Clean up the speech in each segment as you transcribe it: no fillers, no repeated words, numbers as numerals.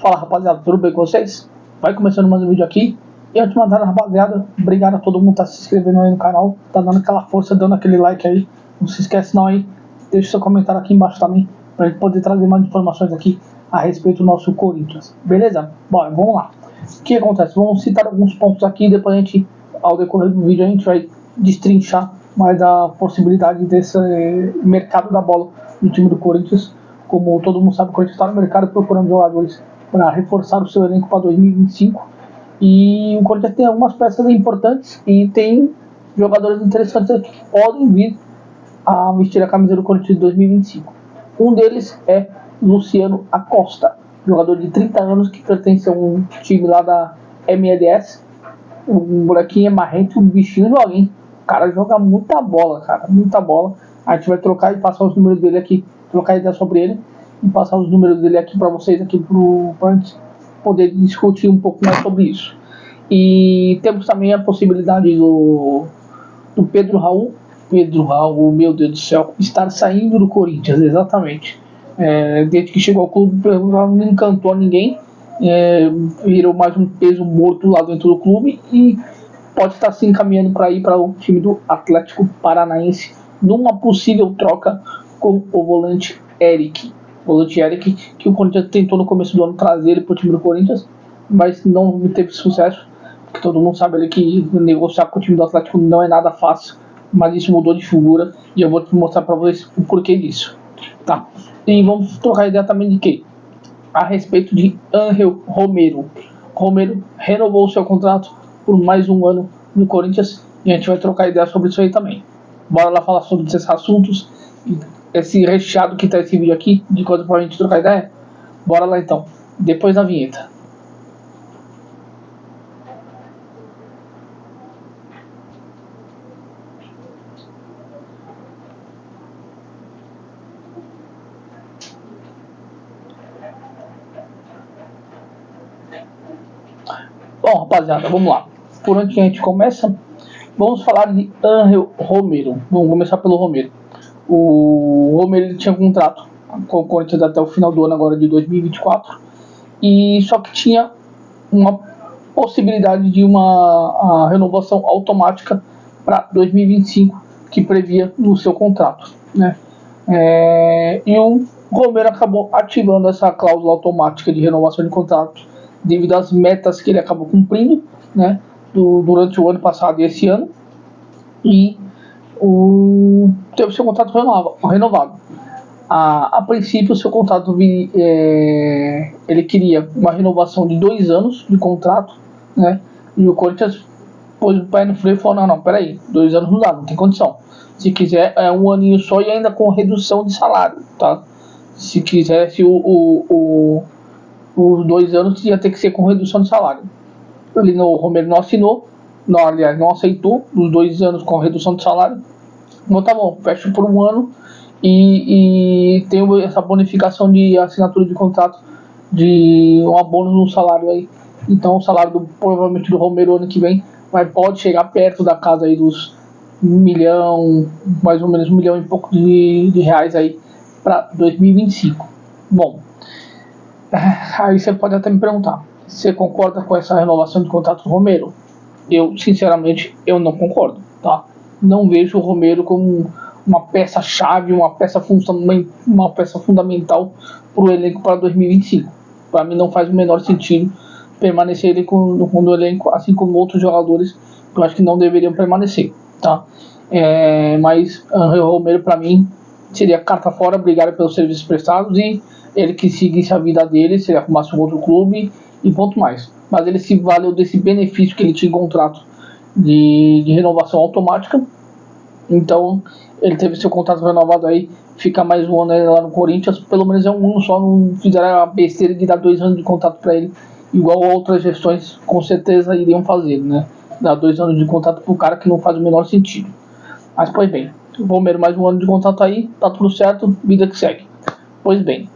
Fala rapaziada, tudo bem com vocês? Vai começando mais um vídeo aqui. E antes de mandar, rapaziada, obrigado a todo mundo que tá se inscrevendo aí no canal, tá dando aquela força, dando aquele like aí. Não se esquece não aí, deixa seu comentário aqui embaixo também, pra gente poder trazer mais informações aqui a respeito do nosso Corinthians. Beleza? Bora, vamos lá. O que acontece? Vamos citar alguns pontos aqui, depois a gente, ao decorrer do vídeo, a gente vai destrinchar mais a possibilidade desse mercado da bola no time do Corinthians. Como todo mundo sabe, o Corinthians está no mercado procurando jogadores para reforçar o seu elenco para 2025. E o Corinthians tem algumas peças importantes e tem jogadores interessantes que podem vir a vestir a camisa do Corinthians de 2025. Um deles é Luciano Acosta, jogador de 30 anos que pertence a um time lá da MLS. O molequinho é marrento, o bichinho joga, hein? O cara joga muita bola, cara, muita bola. A gente vai trocar e passar os números dele aqui, trocar ideia sobre ele e passar os números dele aqui para vocês aqui pra gente poder discutir um pouco mais sobre isso. E temos também a possibilidade do Pedro Raul, meu Deus do céu, estar saindo do Corinthians, exatamente. Desde que chegou ao clube, não encantou ninguém, virou mais um peso morto lá dentro do clube e pode estar se encaminhando para ir para o time do Atlético Paranaense numa possível troca com o volante Eric. Que o Corinthians tentou no começo do ano trazer ele para o time do Corinthians, mas não teve sucesso, porque todo mundo sabe ali que negociar com o time do Atlético não é nada fácil, mas isso mudou de figura e eu vou te mostrar para vocês o porquê disso. Tá. E vamos trocar ideia também de quê? A respeito de Ángel Romero. Romero renovou o seu contrato por mais um ano no Corinthians e a gente vai trocar ideia sobre isso aí também. Bora lá falar sobre esses assuntos, esse recheado que tá esse vídeo aqui, de coisa pra gente trocar ideia. Bora lá então, depois da vinheta. Bom, rapaziada, vamos lá. Por onde que a gente começa? Vamos falar de Ángel Romero. Vamos começar pelo Romero. O Romero ele tinha contrato com o Corinthians até o final do ano agora de 2024 e só que tinha uma possibilidade de uma renovação automática para 2025 que previa no seu contrato, né? E o Romero acabou ativando essa cláusula automática de renovação de contrato devido às metas que ele acabou cumprindo, né, durante o ano passado e esse ano, e teve seu contrato renovado. A princípio, o seu contrato ele queria uma renovação de 2 anos de contrato, né, e o Corinthians pôs o pé no freio e falou: não, peraí, 2 anos não dá, não tem condição. Se quiser, é um aninho só e ainda com redução de salário, tá? Se quisesse os 2 anos ia ter que ser com redução de salário. O Romero não assinou, não aceitou os 2 anos com redução de salário. Então tá bom, fecha por um ano e tem essa bonificação de assinatura de contrato de um abono no salário aí. Então o salário provavelmente do Romero ano que vem pode chegar perto da casa aí dos 1 milhão, mais ou menos 1 milhão e pouco de reais aí para 2025. Bom, aí você pode até me perguntar, você concorda com essa renovação de contrato do Romero? Eu, sinceramente, eu não concordo, tá? Não vejo o Romero como uma peça-chave, uma peça fundamental para o elenco para 2025. Para mim não faz o menor sentido permanecer ele no elenco, assim como outros jogadores que eu acho que não deveriam permanecer, tá? Mas o Romero, para mim, seria carta fora, obrigado pelos serviços prestados e ele que seguisse a vida dele, se ele arrumasse um outro clube e ponto mais. Mas ele se valeu desse benefício que ele tinha em contrato de renovação automática. Então ele teve seu contrato renovado aí, fica mais um ano aí lá no Corinthians, pelo menos é um ano só, não fizeram a besteira de dar 2 anos de contrato para ele, igual outras gestões com certeza iriam fazer, né? Dar 2 anos de contrato pro cara que não faz o menor sentido. Mas pois bem, o Romero mais um ano de contrato aí, tá tudo certo, vida que segue. Pois bem,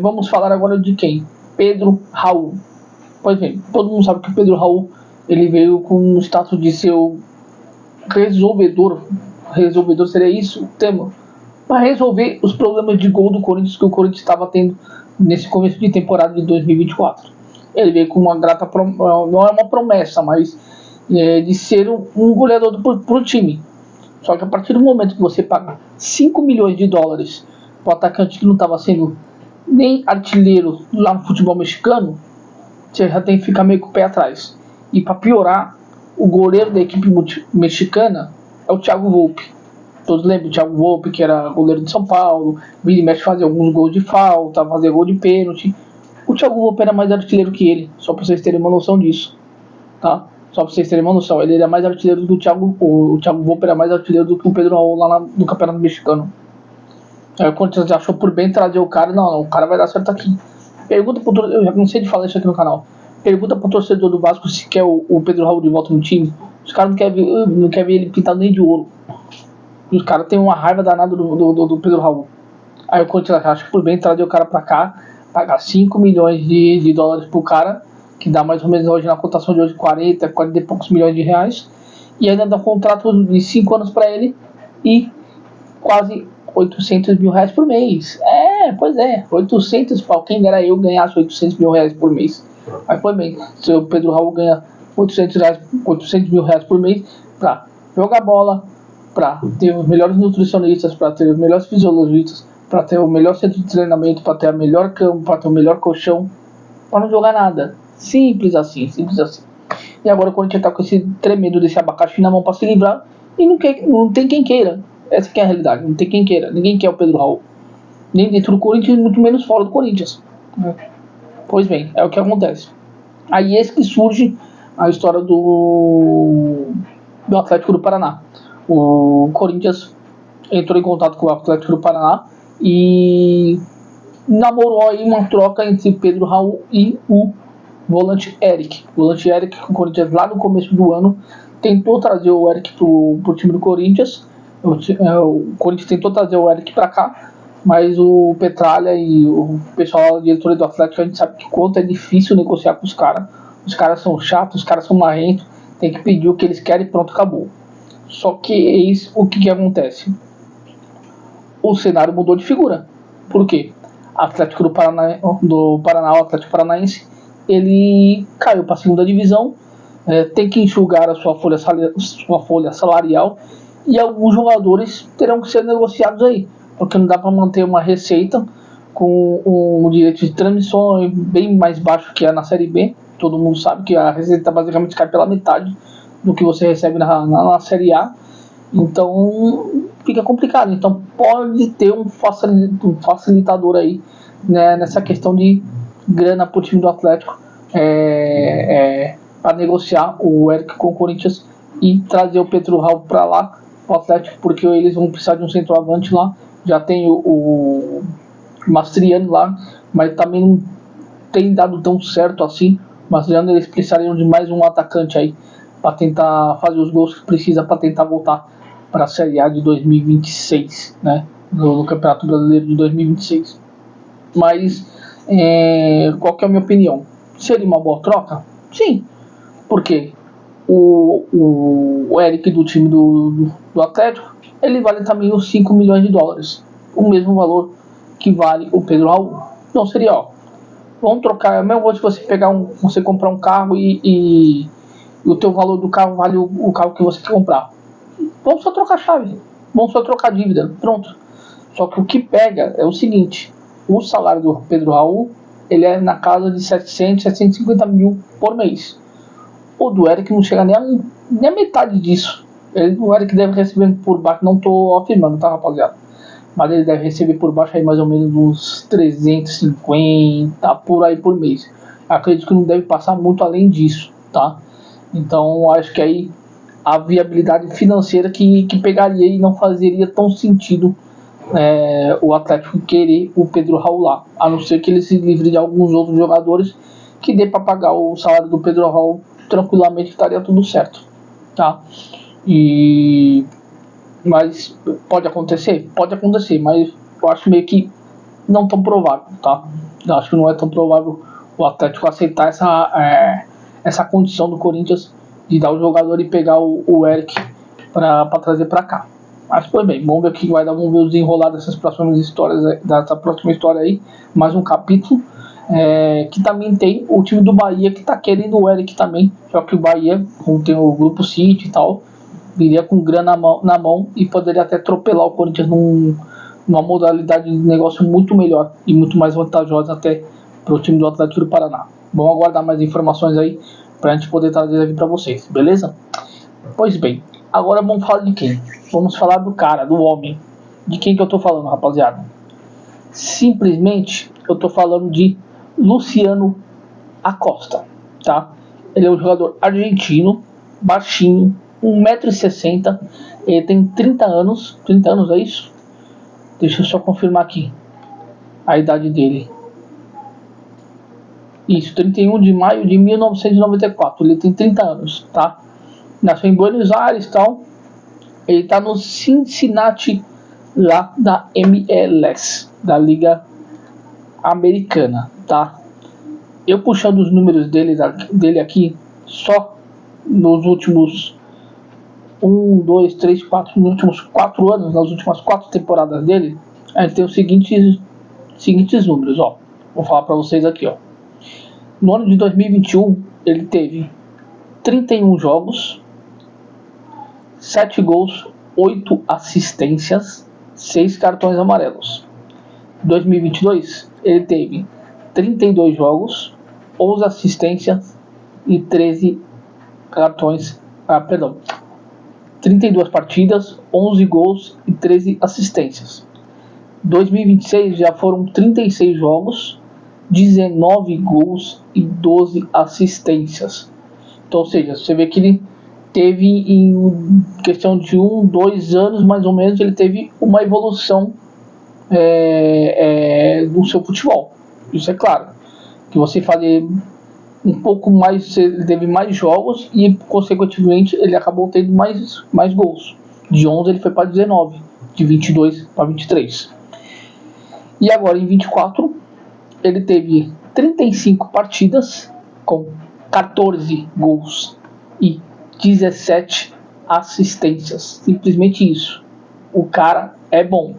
vamos falar agora de quem? Pedro Raul. Pois bem, todo mundo sabe que o Pedro Raul ele veio com o status de ser o resolvedor seria isso o tema, para resolver os problemas de gol do Corinthians que o Corinthians estava tendo nesse começo de temporada de 2024. Ele veio com uma grata não é uma promessa, mas de ser um goleador pro time. Só que a partir do momento que você paga 5 milhões de dólares para o atacante que não estava sendo nem artilheiro lá no futebol mexicano, você já tem que ficar meio com o pé atrás. E para piorar, o goleiro da equipe mexicana é o Thiago Volpi. Todos lembram do Thiago Volpi, que era goleiro de São Paulo, vira e mexe, fazia alguns gols de falta, fazia gol de pênalti. O Thiago Volpi era mais artilheiro que ele, só para vocês terem uma noção disso, tá? Só para vocês terem uma noção, ele era mais artilheiro do que o Thiago Volpi era mais artilheiro do que o Pedro Raul lá no Campeonato Mexicano. Aí o Corinthians achou por bem trazer o cara, não, o cara vai dar certo aqui. Pergunta pro torcedor, eu já cansei de falar isso aqui no canal. Pergunta pro torcedor do Vasco se quer o Pedro Raul de volta no time. Os caras não querem ver ele pintado nem de ouro. Os caras têm uma raiva danada do Pedro Raul. Aí o Corinthians acha por bem trazer o cara pra cá, pagar 5 milhões de dólares pro cara, que dá mais ou menos hoje na cotação de hoje 40 e poucos milhões de reais, e ainda dá um contrato de 5 anos pra ele e quase 800 mil reais por mês. Pois é, 800 pau. Quem dera eu ganhasse 800 mil reais por mês. Aí foi bem, se o Pedro Raul ganha 800 mil reais por mês pra jogar bola, pra ter os melhores nutricionistas, pra ter os melhores fisiologistas, pra ter o melhor centro de treinamento, pra ter a melhor cama, pra ter o melhor colchão, pra não jogar nada. Simples assim, simples assim. E agora o Corinthians tá com esse tremendo desse abacaxi na mão pra se livrar e não tem quem queira. Essa que é a realidade, não tem quem queira. Ninguém quer o Pedro Raul, nem dentro do Corinthians, muito menos fora do Corinthians. Pois bem, é o que acontece. Aí esse que surge a história do Atlético do Paraná. O Corinthians entrou em contato com o Atlético do Paraná e namorou aí uma troca entre Pedro Raul e o volante Eric. O volante Eric, que o Corinthians lá no começo do ano tentou trazer o Eric pro time do Corinthians. O Corinthians tentou trazer o Eric pra cá, mas o Petralha e o pessoal da diretoria do Atlético, a gente sabe que quanto é difícil negociar com os caras. Os caras são chatos, os caras são marrentos, tem que pedir o que eles querem e pronto, acabou. Só que o que acontece? O cenário mudou de figura. Por quê? Atlético do Paraná, o Atlético Paranaense, ele caiu para a segunda divisão, tem que enxugar a sua folha salarial, e alguns jogadores terão que ser negociados aí, porque não dá para manter uma receita com um direito de transmissão bem mais baixo que é na Série B. Todo mundo sabe que a receita basicamente cai pela metade do que você recebe na Série A. Então fica complicado. Então pode ter um facilitador aí, né, nessa questão de grana para o time do Atlético, para negociar o Eric com o Corinthians e trazer o Pedro Raul para lá, o Atlético, porque eles vão precisar de um centroavante lá. Já tem o Mastriano lá, mas também não tem dado tão certo assim. O Mastriano, eles precisariam de mais um atacante aí para tentar fazer os gols que precisa para tentar voltar para a Série A de 2026, né, no Campeonato Brasileiro de 2026. Mas qual que é a minha opinião? Seria uma boa troca? Sim, porque o Eric do time do Atlético, ele vale também os 5 milhões de dólares, o mesmo valor que vale o Pedro Raul. Então seria, vamos trocar, é a mesma coisa se você comprar um carro e o teu valor do carro vale o carro que você quer comprar. Vamos só trocar a chave, vamos só trocar a dívida, pronto. Só que o que pega é o seguinte: o salário do Pedro Raul, ele é na casa de 750 mil por mês. O do Eric não chega nem a metade disso. O Eric deve receber por baixo, não estou afirmando, tá, rapaziada? Mas ele deve receber por baixo aí mais ou menos uns 350 por aí por mês. Acredito que não deve passar muito além disso, tá? Então acho que aí a viabilidade financeira que pegaria e não fazeria tão sentido o Atlético querer o Pedro Raul lá, a não ser que ele se livre de alguns outros jogadores que dê para pagar o salário do Pedro Raul tranquilamente, estaria tudo certo, tá? Mas pode acontecer, mas eu acho meio que não tão provável, tá? Eu acho que não é tão provável o Atlético aceitar essa condição do Corinthians de dar o jogador e pegar o Eric para trazer para cá. Mas, pois bem, vamos ver o que vai dar, vamos ver o desenrolar dessas próximas histórias, dessa próxima história aí, mais um capítulo. Que também tem o time do Bahia que tá querendo o Eric também, só que o Bahia, como tem o Grupo City e tal, viria com grana na mão e poderia até atropelar o Corinthians numa modalidade de negócio muito melhor e muito mais vantajosa até para o time do Atlético do Paraná. Vamos aguardar mais informações aí para a gente poder trazer aqui para vocês, beleza? Pois bem, agora vamos falar de quem? Vamos falar do cara, do homem. De quem que eu tô falando, rapaziada? Simplesmente eu tô falando de Luciano Acosta, tá? Ele é um jogador argentino, baixinho, 1,60 m, ele tem 30 anos, é isso? Deixa eu só confirmar aqui a idade dele. Isso, 31 de maio de 1994, ele tem 30 anos, tá? Nasceu em Buenos Aires e tal, ele tá no Cincinnati, lá da MLS, da Liga Americana, tá? Eu puxando os números dele aqui, só nos últimos 1, 2, 3, 4, nos últimos 4 anos, nas últimas 4 temporadas dele, a gente tem os seguintes números, ó. Vou falar para vocês aqui, ó. No ano de 2021, ele teve 31 jogos, 7 gols, 8 assistências, 6 cartões amarelos. 2022, ele teve 32 jogos, 11 assistências e 13 cartões, 32 partidas, 11 gols e 13 assistências. 2026 já foram 36 jogos, 19 gols e 12 assistências. Então, ou seja, você vê que ele teve, em questão de 1, 2 anos mais ou menos, ele teve uma evolução do seu futebol. Isso é claro, que você fazer um pouco mais, ele teve mais jogos e consequentemente ele acabou tendo mais gols. De 11 ele foi para 19, de 22 para 23. E agora em 24 ele teve 35 partidas com 14 gols e 17 assistências. Simplesmente isso. O cara é bom.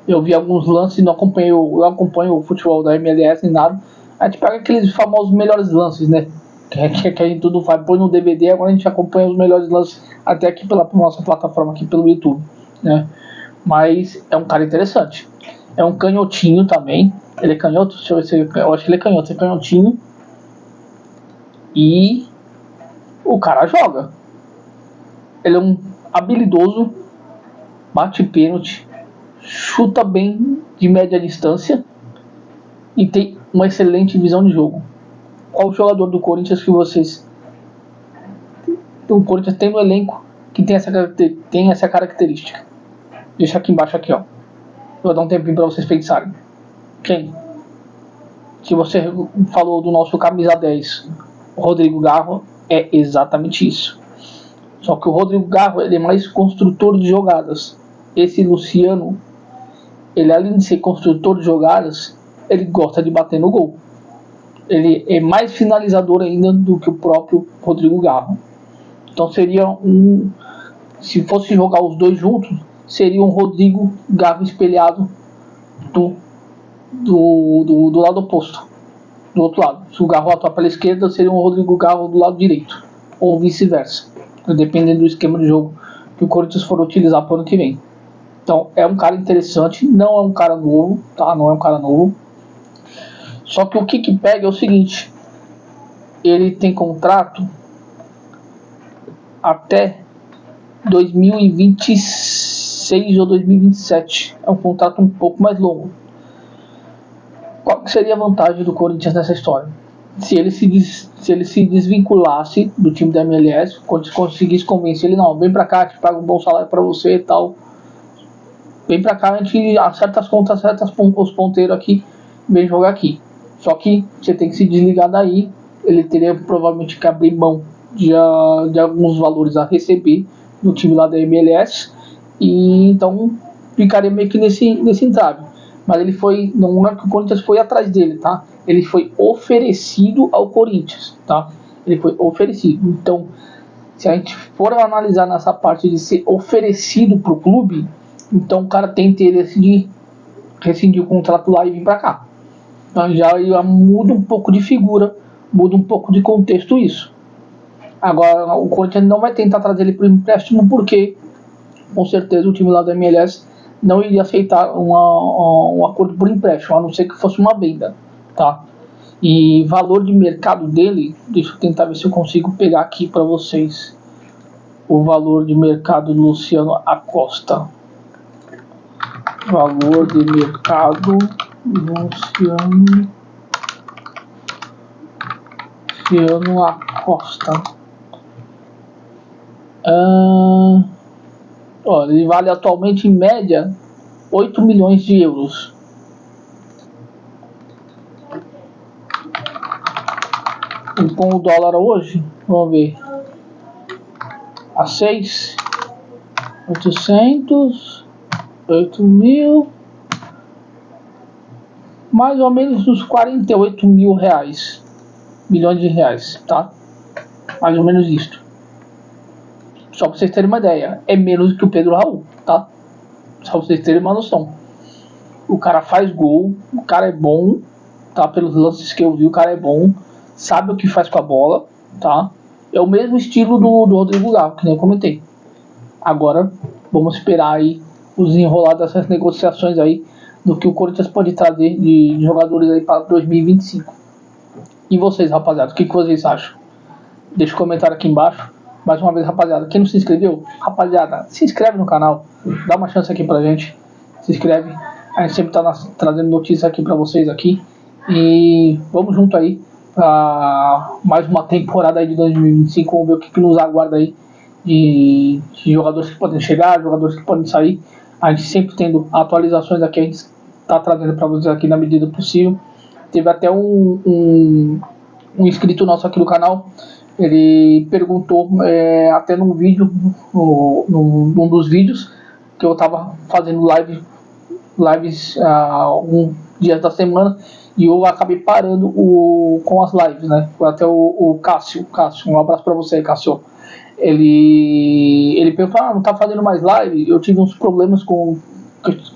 Eu vi alguns lances, não acompanho o futebol da MLS nem nada. A gente pega aqueles famosos melhores lances, né? Que a gente tudo faz, põe no DVD, agora a gente acompanha os melhores lances até aqui pela nossa plataforma, aqui pelo YouTube, né? Mas é um cara interessante. É um canhotinho também. Ele é canhoto? Deixa eu ver se eu acho que ele é canhotinho. E o cara joga. Ele é um habilidoso, bate pênalti, chuta bem de média distância e tem uma excelente visão de jogo. Qual jogador do Corinthians que vocês... O Corinthians tem no elenco que tem essa característica? Deixa aqui embaixo aqui, ó. Vou dar um tempinho para vocês pensarem. Quem? Se você falou do nosso camisa 10, o Rodrigo Garro, é exatamente isso. Só que o Rodrigo Garro, ele é mais construtor de jogadas. Esse Luciano, ele além de ser construtor de jogadas, ele gosta de bater no gol. Ele é mais finalizador ainda do que o próprio Rodrigo Garro. Então seria se fosse jogar os dois juntos, seria um Rodrigo Garro espelhado do lado oposto, do outro lado. Se o Garro atuar pela esquerda, seria um Rodrigo Garro do lado direito, ou vice-versa, dependendo do esquema de jogo que o Corinthians for utilizar para o ano que vem. Então é um cara interessante, não é um cara novo, tá? Não é um cara novo. Só que o que pega é o seguinte: ele tem contrato até 2026 ou 2027. É um contrato um pouco mais longo. Qual que seria a vantagem do Corinthians nessa história? Se ele se desvinculasse do time da MLS, conseguisse convencer ele, não, vem pra cá, te paga um bom salário pra você e tal. Vem pra cá, a gente acerta as contas, acerta os ponteiros aqui, vem jogar aqui. Só que você tem que se desligar daí. Ele teria provavelmente que abrir mão de alguns valores a receber no time lá da MLS. E então ficaria meio que nesse entrave. Mas ele foi, não é que o Corinthians foi atrás dele, tá? Ele foi oferecido ao Corinthians, tá? Ele foi oferecido. Então Se a gente for analisar nessa parte de ser oferecido pro clube, então o cara tem interesse de rescindir o contrato lá e vir para cá. Então já muda um pouco de figura, muda um pouco de contexto isso. Agora o Corinthians não vai tentar trazer ele para o empréstimo, porque com certeza o time lá da MLS não iria aceitar um acordo por empréstimo, a não ser que fosse uma venda, tá? E valor de mercado dele, deixa eu tentar ver se eu consigo pegar aqui para vocês o valor de mercado do Luciano Acosta. Valor de mercado Luciano Acosta. Ele vale atualmente em média 8 milhões de euros. E com o dólar hoje, vamos ver, a 8 mil, mais ou menos uns 48 mil reais, milhões de reais, tá? Mais ou menos isso. Só pra vocês terem uma ideia, é menos que o Pedro Raul, tá? Só pra vocês terem uma noção. O cara faz gol, o cara é bom, tá? Pelos lances que eu vi, o cara é bom, sabe o que faz com a bola, tá? É o mesmo estilo do Rodrigo Galo, que nem eu comentei. Agora, vamos esperar aí os enrolados dessas negociações aí, do que o Corinthians pode trazer de jogadores aí para 2025. E vocês, rapaziada, o que vocês acham? Deixa um comentário aqui embaixo. Mais uma vez, rapaziada, quem não se inscreveu, rapaziada, se inscreve no canal, dá uma chance aqui pra gente, se inscreve, a gente sempre tá trazendo notícias aqui pra vocês aqui, e vamos junto aí pra mais uma temporada aí de 2025, vamos ver o que nos aguarda aí de jogadores que podem chegar, jogadores que podem sair, a gente sempre tendo atualizações aqui, a gente tá trazendo pra vocês aqui na medida do possível. Teve até um inscrito nosso aqui no canal, ele perguntou até num vídeo, num dos vídeos que eu tava fazendo lives alguns dias da semana, e eu acabei parando com as lives, né? Até o Cássio, um abraço pra você, Cássio. Ele perguntou, não tá fazendo mais live? Eu tive uns problemas com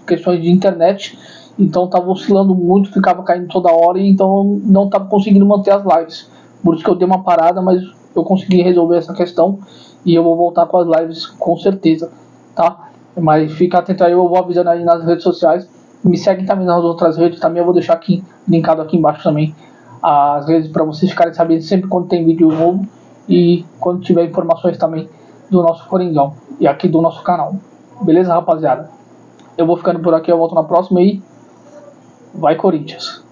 questões de internet, então tava oscilando muito, ficava caindo toda hora, e então não tava conseguindo manter as lives. Por isso que eu dei uma parada, mas eu consegui resolver essa questão e eu vou voltar com as lives com certeza, tá? Mas fica atento aí, eu vou avisando aí nas redes sociais. Me segue também nas outras redes, também eu vou deixar aqui, linkado aqui embaixo também, as redes para vocês ficarem sabendo sempre quando tem vídeo novo e quando tiver informações também do nosso Coringão e aqui do nosso canal. Beleza, rapaziada? Eu vou ficando por aqui, eu volto na próxima e vai Corinthians!